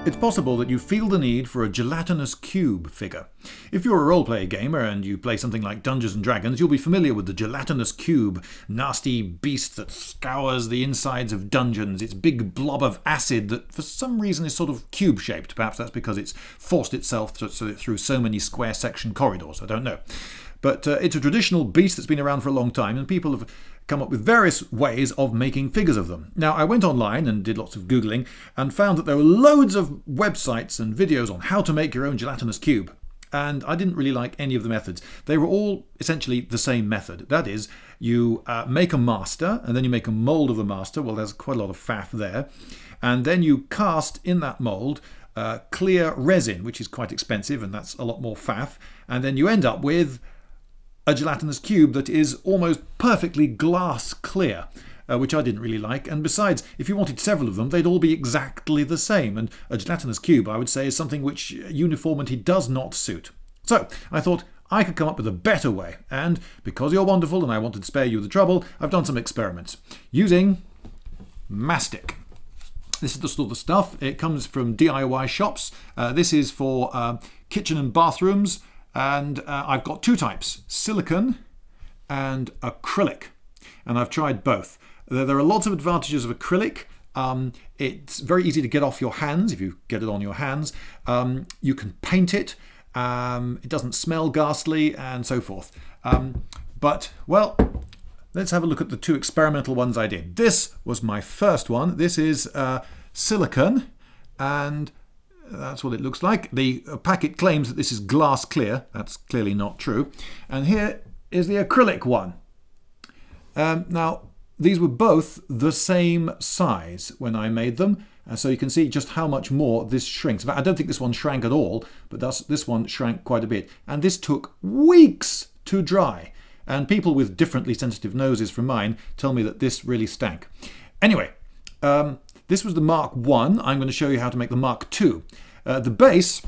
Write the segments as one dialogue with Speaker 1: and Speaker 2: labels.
Speaker 1: It's possible that you feel the need for a gelatinous cube figure. If you're a role-play gamer and you play something like Dungeons & Dragons, you'll be familiar with the gelatinous cube, nasty beast that scours the insides of dungeons. It's a big blob of acid that for some reason is sort of cube-shaped. Perhaps that's because it's forced itself through so many square section corridors. I don't know. But it's a traditional beast that's been around for a long time, and people have come up with various ways of making figures of them. Now, I went online and did lots of Googling and found that there were loads of websites and videos on how to make your own gelatinous cube. And I didn't really like any of the methods. They were all essentially the same method. That is, you make a master, and then you make a mould of the master. Well, there's quite a lot of faff there. And then you cast in that mould clear resin, which is quite expensive, and that's a lot more faff. And then you end up with a gelatinous cube that is almost perfectly glass clear, which I didn't really like. And besides, if you wanted several of them, they'd all be exactly the same. And a gelatinous cube, I would say, is something which uniformity does not suit. So I thought I could come up with a better way. And because you're wonderful and I wanted to spare you the trouble, I've done some experiments using mastic. This is the sort of stuff. It comes from DIY shops. This is for kitchen and bathrooms. And I've got two types, silicone and acrylic. And I've tried both. There are lots of advantages of acrylic. It's very easy to get off your hands if you get it on your hands. You can paint it. It doesn't smell ghastly and so forth. But, well, let's have a look at the two experimental ones I did. This was my first one. This is silicone, and that's what it looks like. The packet claims that this is glass clear. That's clearly not true. And here is the acrylic one. Now, these were both the same size when I made them. So you can see just how much more this shrinks. In fact, I don't think this one shrank at all, but this one shrank quite a bit. And this took weeks to dry. And people with differently sensitive noses from mine tell me that this really stank. Anyway, this was the Mark 1. I'm going to show you how to make the Mark 2. The base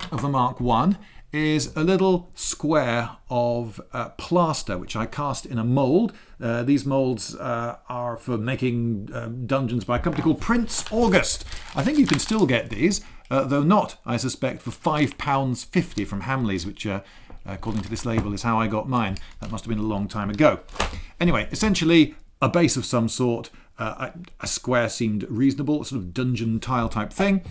Speaker 1: of the Mark 1 is a little square of plaster, which I cast in a mould. These moulds are for making dungeons by a company called Prince August. I think you can still get these, though not, I suspect, for £5.50 from Hamleys, which, according to this label, is how I got mine. That must have been a long time ago. Anyway, essentially a base of some sort. A square seemed reasonable, a sort of dungeon tile type thing.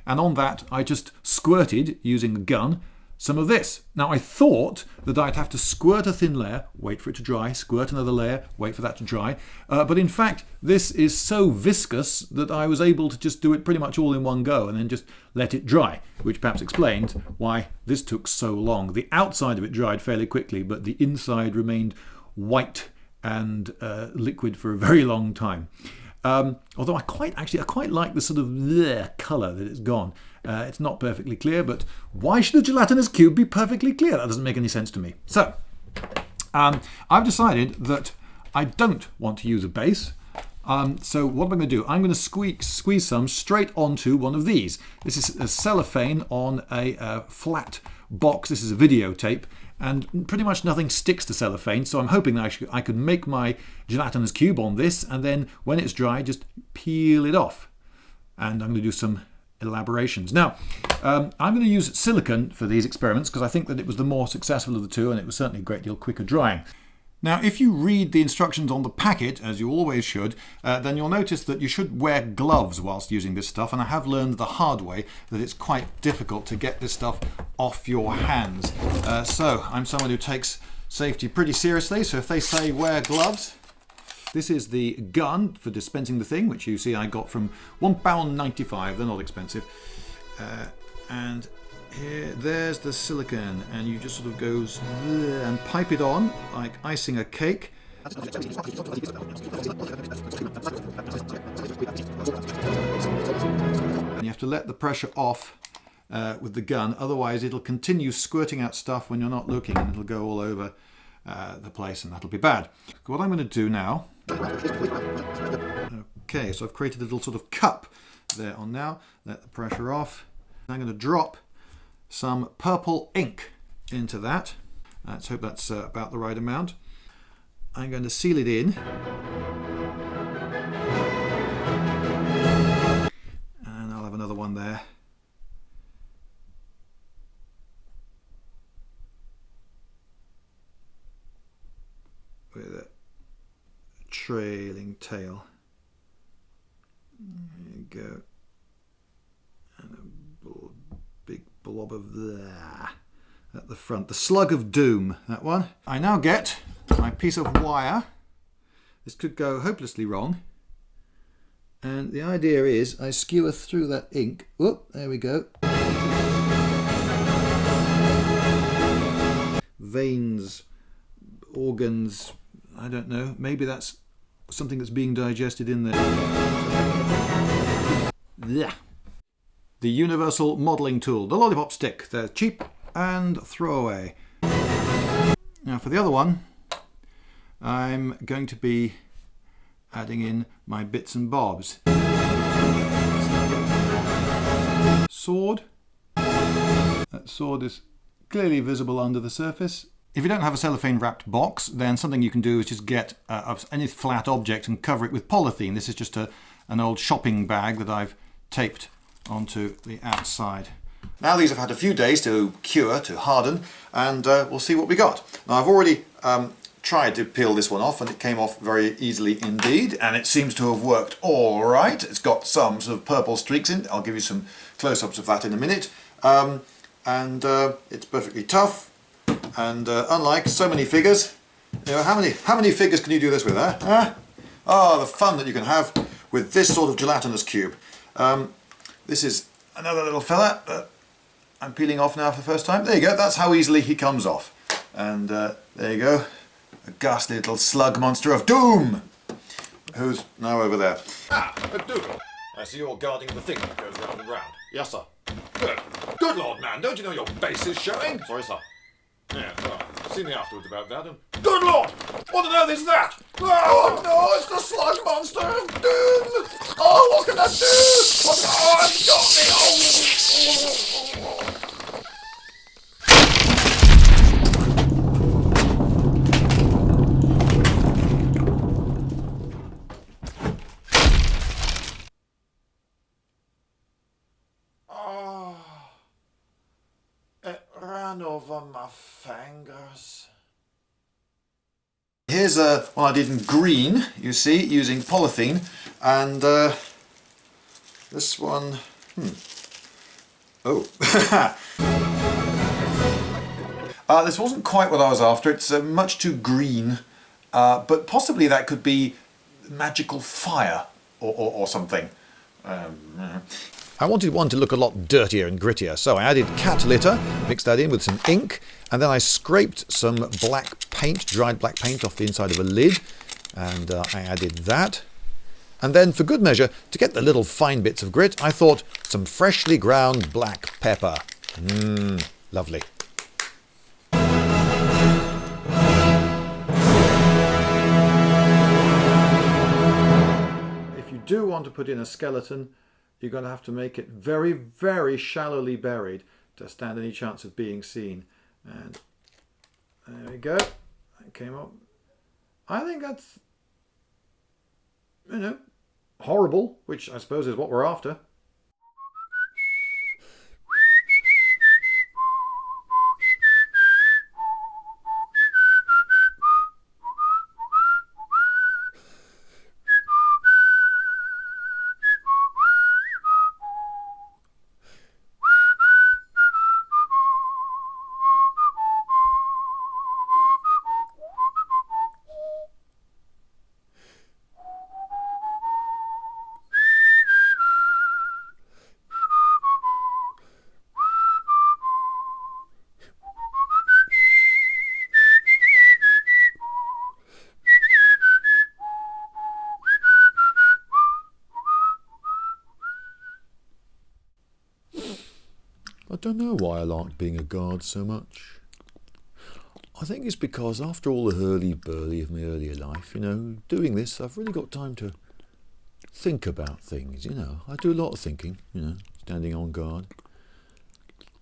Speaker 1: And on that, I just squirted, using a gun, some of this. Now, I thought that I'd have to squirt a thin layer, wait for it to dry, squirt another layer, wait for that to dry. But in fact, this is so viscous that I was able to just do it pretty much all in one go and then just let it dry, which perhaps explains why this took so long. The outside of it dried fairly quickly, but the inside remained white and liquid for a very long time. Although I quite like the sort of colour that it's gone. It's not perfectly clear, but why should a gelatinous cube be perfectly clear? That doesn't make any sense to me. So I've decided that I don't want to use a base. So what am I going to do? I'm going to squeeze some straight onto one of these. This is a cellophane on a flat box. This is a videotape. And pretty much nothing sticks to cellophane, so I'm hoping that I could make my gelatinous cube on this, and then when it's dry, just peel it off. And I'm going to do some elaborations. Now, I'm going to use silicone for these experiments because I think that it was the more successful of the two, and it was certainly a great deal quicker drying. Now, if you read the instructions on the packet, as you always should, then you'll notice that you should wear gloves whilst using this stuff, and I have learned the hard way that it's quite difficult to get this stuff off your hands. So I'm someone who takes safety pretty seriously, so if they say wear gloves, this is the gun for dispensing the thing, which you see I got from £1.95, they're not expensive. And there's the silicone, and you just sort of goes and pipe it on like icing a cake. And you have to let the pressure off with the gun, otherwise it'll continue squirting out stuff when you're not looking, and it'll go all over the place, and that'll be bad. What I'm going to do now, okay, so I've created a little sort of cup there on now. Let the pressure off. I'm going to drop some purple ink into that. Let's hope that's about the right amount. I'm going to seal it in. And I'll have another one there. with a trailing tail. There you go. And a big blob of there at the front. The slug of doom, that one. I now get my piece of wire. This could go hopelessly wrong. And the idea is I skewer through that ink. Whoop, there we go. Veins, organs, I don't know. Maybe that's something that's being digested in there. Yeah. The universal modelling tool, the lollipop stick. They're cheap and throwaway. Now for the other one, I'm going to be adding in my bits and bobs. Sword. That sword is clearly visible under the surface. If you don't have a cellophane wrapped box, then something you can do is just get any flat object and cover it with polythene. This is just an old shopping bag that I've taped onto the outside. Now these have had a few days to cure, to harden, and we'll see what we got. Now I've already tried to peel this one off and it came off very easily indeed, and it seems to have worked all right. It's got some sort of purple streaks in it. I'll give you some close-ups of that in a minute. It's perfectly tough, and unlike so many figures, you know, how many figures can you do this with, huh? Oh, the fun that you can have with this sort of gelatinous cube. This is another little fella that I'm peeling off now for the first time. There you go, that's how easily he comes off. And there you go, a ghastly little slug monster of doom, who's now over there. Ah, a doodle. I see you're guarding the thing that goes round and round. Yes, sir. Good. Good Lord, man, don't you know your base is showing? Sorry, sir. Yeah, well, see me afterwards about that. And good Lord! What on earth is that? Oh no, it's the slug monster of doom! Oh, what can that do? Oh, it's got me! Oh. Over my fingers. Here's one I did in green, you see, using polythene, and this one, oh. This wasn't quite what I was after. It's much too green, but possibly that could be magical fire or something. I wanted one to look a lot dirtier and grittier, so I added cat litter, mixed that in with some ink, and then I scraped some black paint, dried black paint off the inside of a lid, and I added that. And then, for good measure, to get the little fine bits of grit, I thought some freshly ground black pepper. Lovely. If you do want to put in a skeleton, you're going to have to make it very, very shallowly buried to stand any chance of being seen. And there we go. That came up. I think that's, you know, horrible, which I suppose is what we're after. I don't know why I like being a guard so much. I think it's because after all the hurly-burly of my earlier life, you know, doing this, I've really got time to think about things, you know. I do a lot of thinking, you know, standing on guard.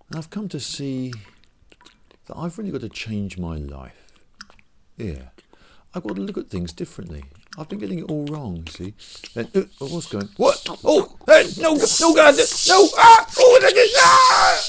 Speaker 1: And I've come to see that I've really got to change my life. Yeah, I've got to look at things differently. I've been getting it all wrong, you see. And, what's going? What? Oh, no, God, no! Ah! Oh, ah!